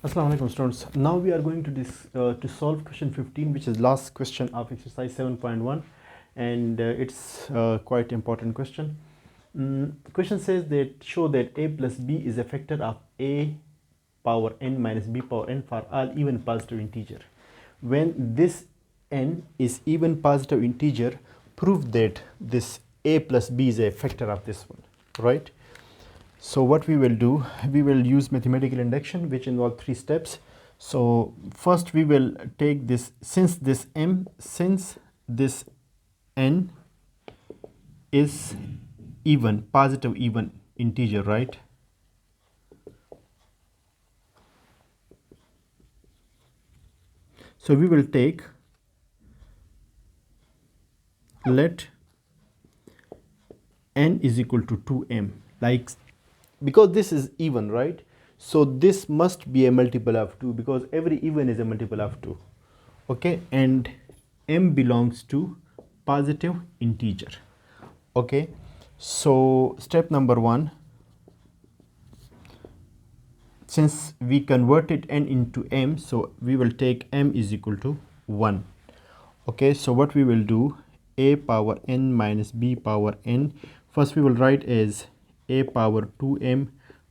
Assalamu alaikum students. Now we are going to solve question 15, which is last question of exercise 7.1, and it's quite important question. Question says that show that a plus b is a factor of a power n minus b power n for all even positive integer. When this n is even positive integer, prove that this a plus b is a factor of this one, right? So what we will do, we will use mathematical induction, which involve 3 steps. So first we will take this, since this n is even, positive even integer, right? So we will take, let n is equal to 2m, like, because this is even, right? So this must be a multiple of 2, because every even is a multiple of 2. Okay, and m belongs to positive integer. Okay, so step number 1, since we converted n into m, so we will take m is equal to 1. Okay, so what we will do, a power n minus b power n, first we will write as a power 2m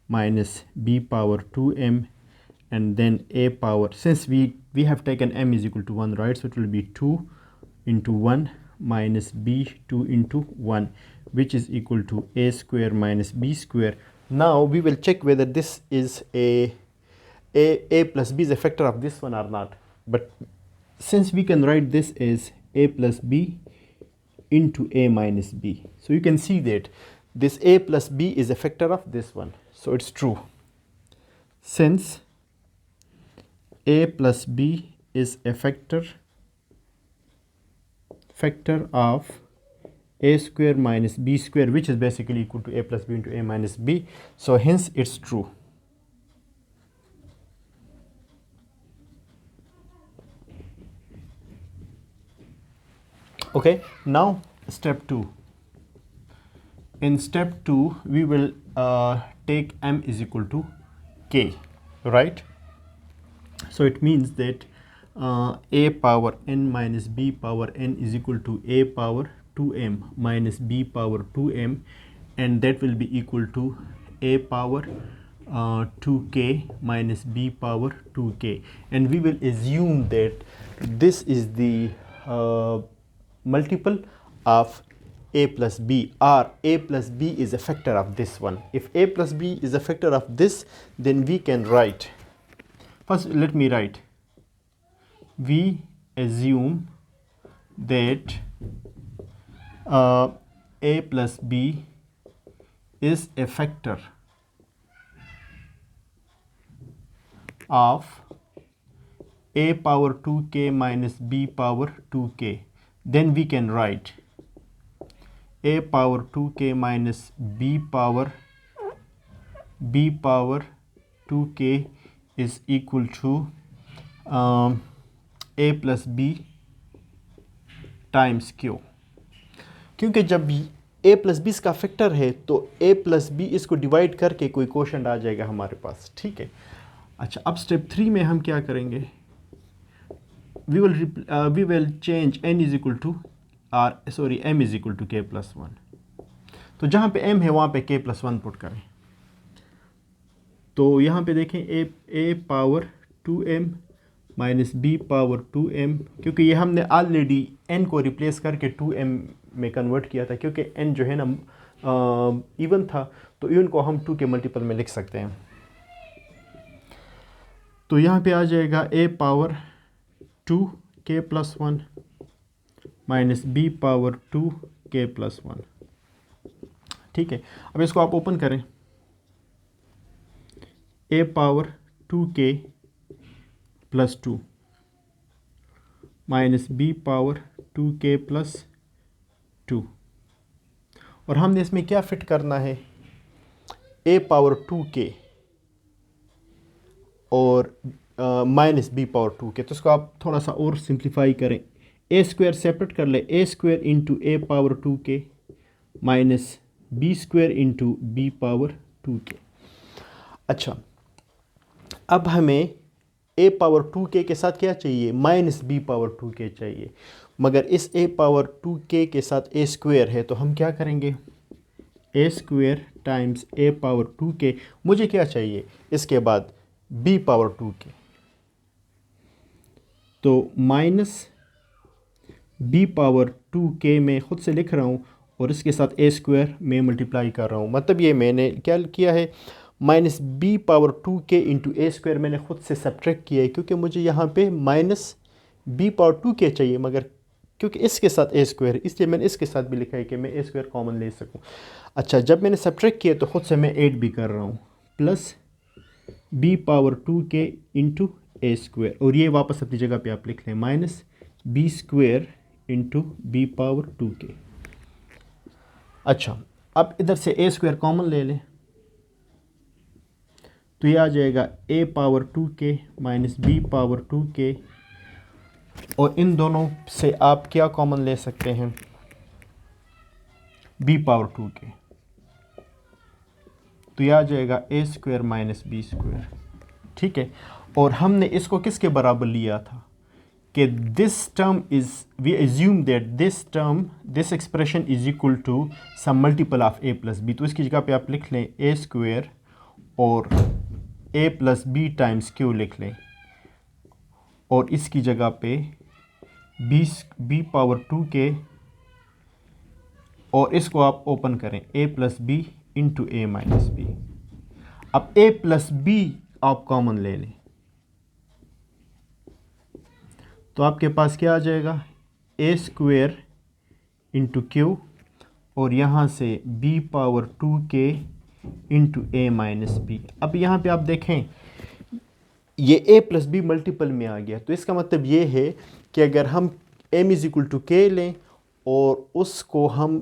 minus b power 2m, and then a power, since we have taken m is equal to 1, right? So it will be 2 into 1 minus b 2 into 1, which is equal to a square minus b square. Now we will check whether this is a plus b is a factor of this one or not. But since we can write this as a plus b into a minus b, so you can see that this a plus b is a factor of this one, so it's true. Since a plus b is a factor of a square minus b square, which is basically equal to a plus b into a minus b, so hence it's true. Okay, now step 2. In step 2 we will take m is equal to k, right? So it means that a power n minus b power n is equal to a power 2m minus b power 2m, and that will be equal to a power 2k minus b power 2k, and we will assume that this is the multiple of a plus b, or a plus b is a factor of this one. If a plus b is a factor of this, then we can write, first let me write, we assume that a plus b is a factor of a power 2k minus b power 2k. Then we can write a power 2k minus b power 2k is equal to a plus b times q, क्योंकि जब a plus b इसका factor है तो a plus b इसको divide करके कोई quotient आ जाएगा हमारे पास, ठीक है। अच्छा, अब स्टेप 3 में हम क्या करेंगे, we will change n is equal to m is equal to k plus 1। तो जहाँ पे m है वहाँ पे k प्लस 1 पुट करें। तो यहाँ पे देखें a power 2m minus b power 2m, क्योंकि ये हमने ऑलरेडी n को रिप्लेस करके 2m में कन्वर्ट किया था, क्योंकि n जो है ना इवन था, तो इवन को हम 2 के मल्टीपल में लिख सकते हैं। तो यहाँ पे आ जाएगा a power 2k plus 1 minus b power 2k plus 1, ठीक है। अब इसको आप ओपन करें, a power 2k plus 2 minus b power 2k plus 2, और हमने इसमें क्या फिट करना है, a पावर 2k और माइनस b पावर 2k। तो इसको आप थोड़ा सा और सिंप्लीफाई करें, a स्क्वायर सेपरेट कर ले, a square into a power 2k minus b square into b power 2k। अच्छा, अब हमें a पावर 2k के साथ क्या चाहिए, माइनस b पावर 2k चाहिए, मगर इस a पावर 2k के साथ a स्क्वेयर है, तो हम क्या करेंगे, a square times a power 2k, मुझे क्या चाहिए इसके बाद b पावर 2k, तो माइनस b पावर 2k मैं ख़ुद से लिख रहा हूँ और इसके साथ a स्क्वायर में मल्टीप्लाई कर रहा हूँ, मतलब ये मैंने क्या किया है, minus b power 2k into a square मैंने ख़ुद से सब्ट्रैक्ट किया है, क्योंकि मुझे यहाँ पे माइनस b पावर 2k चाहिए, मगर क्योंकि इसके साथ a स्क्वायर है इसलिए मैंने इसके साथ भी लिखा है कि मैं a स्क्वायर कॉमन ले सकूँ। अच्छा, जब मैंने सब्ट्रैक्ट किया तो ख़ुद से मैं ऐड भी कर रहा हूँ, plus b power 2k into a square, और ये वापस अपनी जगह पे आप लिख लें, minus b square into b power 2k। अच्छा, अब इधर से a स्क्वायर कॉमन ले लें, तो ये आ जाएगा a power 2k minus b power 2k, और इन दोनों से आप क्या कॉमन ले सकते हैं, b पावर 2k, तो ये आ जाएगा a square minus b square. ठीक है, और हमने इसको किसके बराबर लिया था कि this term is, we assume that this term, this expression is equal to some multiple of a plus b, तो इसकी जगह पे आप लिख लें a स्क्वायर और a plus b times q लिख लें, और इसकी जगह पे b पावर 2k, और इसको आप ओपन करें a plus b into a minus b. अब a प्लस बी आप कॉमन ले लें, तो आपके पास क्या आ जाएगा, a स्क्वेयर इंटू क्यू, और यहाँ से b power 2k into a minus b. अब यहाँ पे आप देखें ये a प्लस बी मल्टीपल में आ गया, तो इसका मतलब ये है कि अगर हम m is equal to k लें और उसको हम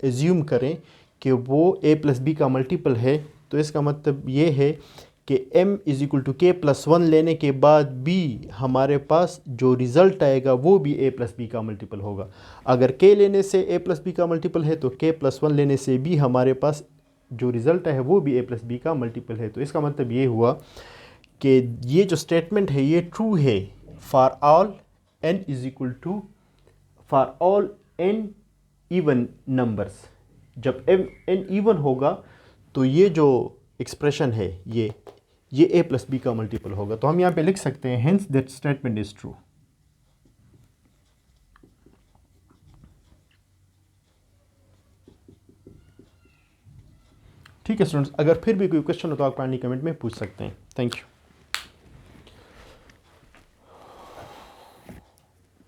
एज्यूम करें कि वो a प्लस बी का मल्टीपल है, तो इसका मतलब ये है कि m is equal to k plus 1 लेने के बाद b हमारे पास जो रिज़ल्ट आएगा वो भी a प्लस बी का मल्टीपल होगा। अगर k लेने से a प्लस बी का मल्टीपल है, तो k प्लस 1 लेने से भी हमारे पास जो रिज़ल्ट है वो भी a प्लस बी का मल्टीपल है। तो इसका मतलब ये हुआ कि ये जो स्टेटमेंट है ये ट्रू है for all n is equal to, for all n even numbers. जब n इवन होगा तो ये जो एक्सप्रेशन है ये a प्लस बी का मल्टीपल होगा। तो हम यहाँ पे लिख सकते हैं hence that statement is true. ठीक है स्टूडेंट्स, अगर फिर भी कोई क्वेश्चन हो तो आप पानी कमेंट में पूछ सकते हैं। Thank you.